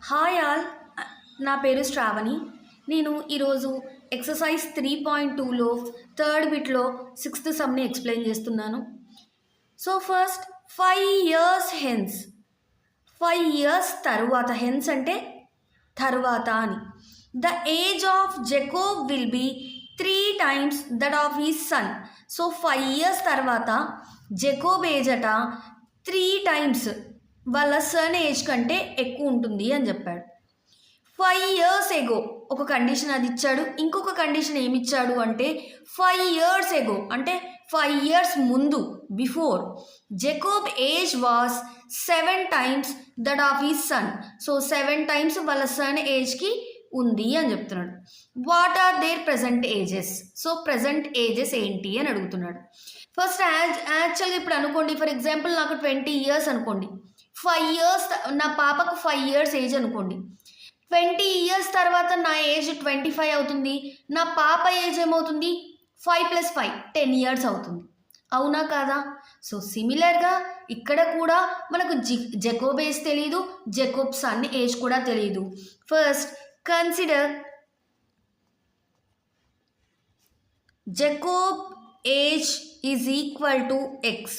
Hi all, నా పేరు శ్రావణి. నేను ఈరోజు ఎక్సర్సైజ్ 3.2లో థర్డ్ బిట్లో సిక్స్త్ సమ్ని ఎక్స్ప్లెయిన్ చేస్తున్నాను. So first 5 years hence, 5 years తరువాత, హెన్స్ అంటే తరువాత అని. The age of Jacob will be 3 times that of his son. So 5 years తర్వాత జెకోబ్ ఏజ్ అట 3 times వాళ్ళ సన్ ఏజ్ కంటే ఎక్కువ ఉంటుంది అని చెప్పాడు. 5 years ఎగో ఒక కండిషన్ అది ఇచ్చాడు. ఇంకొక కండిషన్ ఏమి ఇచ్చాడు అంటే 5 years ఎగో అంటే 5 years ముందు, before, Jacob age was 7 times that of his son. So 7 times వాళ్ళ సన్ ఏజ్కి ఉంది అని చెప్తున్నాడు. What are their present ages? So present ages ఏంటి అని అడుగుతున్నాడు. ఫస్ట్ యాక్చువల్గా ఇప్పుడు అనుకోండి, ఫర్ ఎగ్జాంపుల్ నాకు 20 years అనుకోండి, 5 years నా పాపకు 5 years ఏజ్ అనుకోండి. 20 years తర్వాత నా ఏజ్ 25 అవుతుంది, నా పాప ఏజ్ ఏమవుతుంది? 5 + 5 10 years అవుతుంది. అవునా కాదా? సో సిమిలర్గా ఇక్కడ కూడా మనకు జెకోబ్ ఏజ్ తెలియదు, జెకోబ్ సన్ ఏజ్ కూడా తెలియదు. First consider Jacob age is equal to x,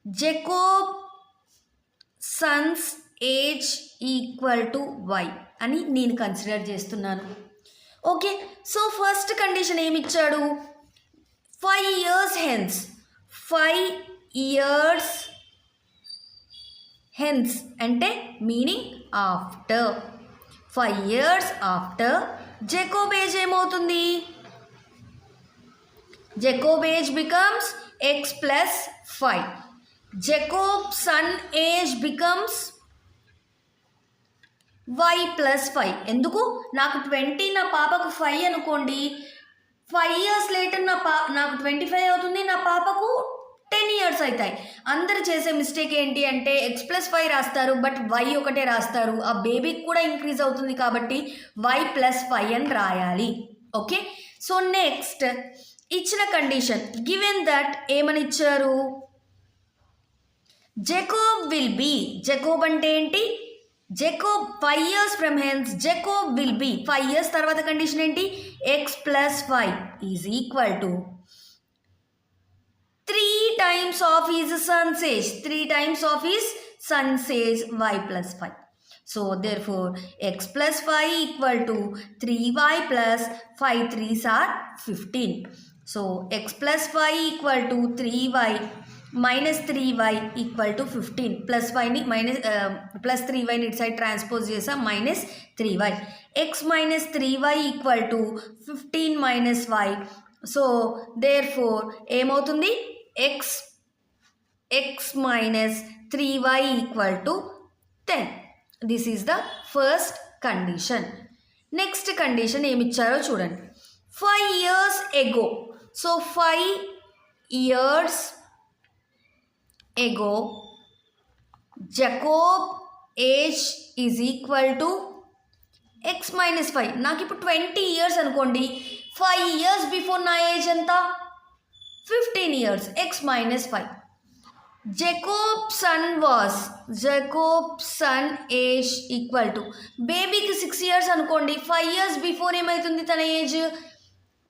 Jacob son's age equal to y అని నేను కన్సిడర్ చేస్తున్నాను. ఓకే, సో ఫస్ట్ కండిషన్ ఏమి ఇచ్చాడు? 5 years హెన్స్, 5 years హెన్స్ అంటే meaning after. 5 years after Jacob age ఏమవుతుంది? Jacob age becomes x + 5. Jacob son age becomes y + 5. ఎందుకు? నాకు 20, నా పాపకు 5 అనుకోండి. 5 years లేటర్ నాకు 25 అవుతుంది, నా పాపకు 10 years అవుతాయి. అందరు చేసే మిస్టేక్ ఏంటి అంటే x + 5 రాస్తారు, బట్ y ఒకటే రాస్తారు. ఆ బేబీకి కూడా ఇంక్రీజ్ అవుతుంది కాబట్టి y + 5 అని రాయాలి. ఓకే, సో నెక్స్ట్ ఇచ్చిన కండిషన్ గివెన్ దట్ ఏమని ఇచ్చారు? జెకోబ్ విల్ బీ, జెకోబ్ అంటే ఏంటి? Jacob 5 years from hence Jacob will be, 5 years తర్వాత కండిషన్ ఏంటి? x + 5 is equal to 3 times of his son's age, 3 times of his son's age y + 5. So therefore x + 5 equal to 3y + 5 3s are 15. సో x + 5 equal to 3y - 3y equal to 15. +5ని +3yని ఇటు side transpose చేసాం, -3y. x - 3y equal to 15 - y. So therefore ఏమవుతుంది? x - 3y equal to 10. This is the first condition. Next condition ఏమిచ్చారో చూడండి. 5 years ago, so 5 years ago Jacob age is equal to x - 5. నాకు ఇప్పుడు 20 years అనుకోండి, 5 years before నా age ఎంత? 15 years, x - 5. Jacob son age equal to, బేబీకి 6 years అనుకోండి, 5 years before ఏమవుతుంది తన age?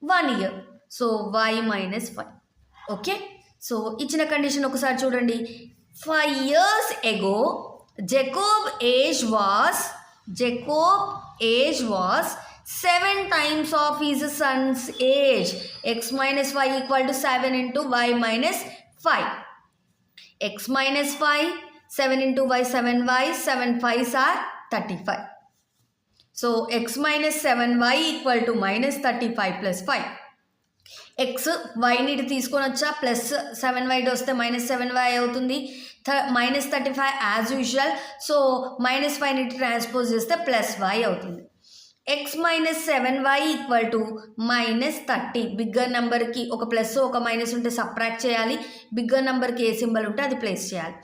1 year. So y - 5. Okay, so ఇచ్చిన కండిషన్ ఒకసారి చూడండి. 5 years ago Jacob age was 7 times of his son's age. x - 5 equal to 7 × y - 5. x - 5 7 × y 7y, 7 5s are 35. So x - 7y equal to -35 + 5. x వైని ఇటు తీసుకొని వచ్చా, +7y వస్తే -7y అవుతుంది. -35 as usual. So -5ని ఇటు transpose చేస్తే +y అవుతుంది. x - 7y equal to -30. Bigger నెంబర్కి ఒక ప్లస్ ఒక మైనస్ ఉంటే సబ్ట్రాక్ట్ చేయాలి, బిగ్గర్ నెంబర్కి ఏ సింబల్ ఉంటే అది ప్లేస్ చేయాలి.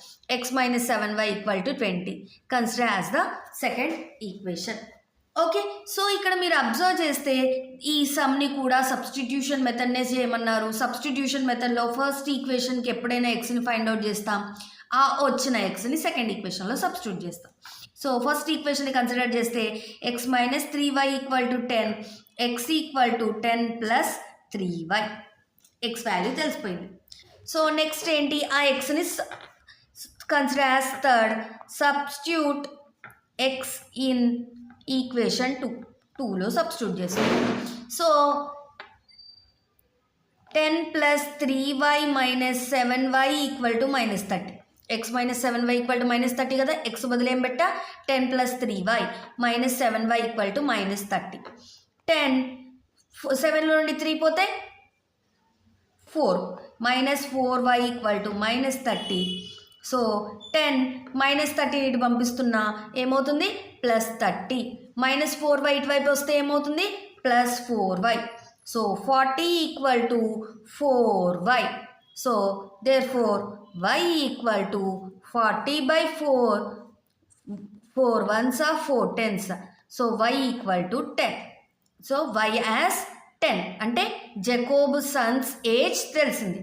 x - 7y equal to 20. Consider as the second equation. Okay, so ఇక్కడ మీరు అబ్జర్వ్ చేస్తే ఈ సమ్ని కూడా సబ్స్టిట్యూషన్ మెథడ్నే చేయమన్నారు. సబ్స్టిట్యూషన్ మెథడ్లో ఫస్ట్ ఈక్వేషన్కి ఎప్పుడైనా ఎక్స్ని ఫైండ్ అవుట్ చేస్తాం, ఆ వచ్చిన ఎక్స్ని సెకండ్ ఈక్వేషన్లో సబ్స్టిట్యూట్ చేస్తాం. సో ఫస్ట్ ఈక్వేషన్ని కన్సిడర్ చేస్తే x minus 3y equal to 10, x equal to 10 plus 3y. x value తెలిసిపోయింది. సో నెక్స్ట్ ఏంటి, ఆ xని consider as third, substitute x in equation 2లో సబ్స్టిట్యూట్ చేస్తాం. So 10 plus 3y minus 7y equal to minus 30. x minus 7y equal to minus 30 కదా, x బదులు ఏం పెట్టా 10 plus 3y minus 7y equal to minus 30. 10 7లో నుండి 3 పోతే 4 minus 4y equal to minus 30. So 10 minus 30 ఇటు పంపిస్తున్నా ఏమవుతుంది ప్లస్ 30, మైనస్ 4y ఇటువైపు వస్తే ఏమవుతుంది plus 4y. So 40 equal to 4y. So therefore y equal to 40/4, 4 ones are 4 10s. So y equal to 10. So y as 10 అంటే Jacob son's age తెలిసింది.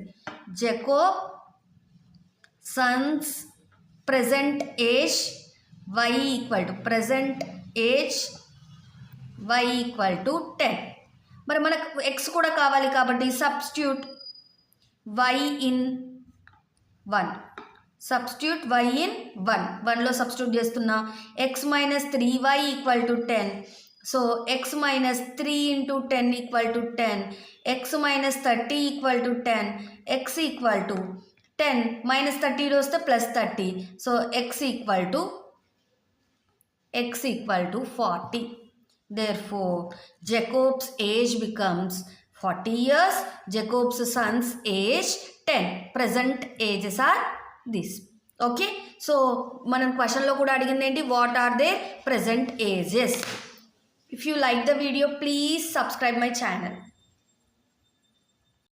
Jacob son's present age y equal to present age y equal to 10. మరి మనకు x కూడా కావాలి కాబట్టి substitute y in 1. Substitute y in 1. 1లో substitute చేస్తున్నా x minus 3y equal to 10. So x minus 3 into 10 equal to 10, x minus 30 equal to 10, x equal to 10 minus 30 వస్తే plus 30. So x equal to 40. Therefore, Jacob's age becomes 40 years. Jacob's son's age 10. Present ages are this. Okay. So, మనం క్వశ్చన్లో కూడా అడిగింది ఏంటి, what are there present ages. If you like the video, please subscribe my channel.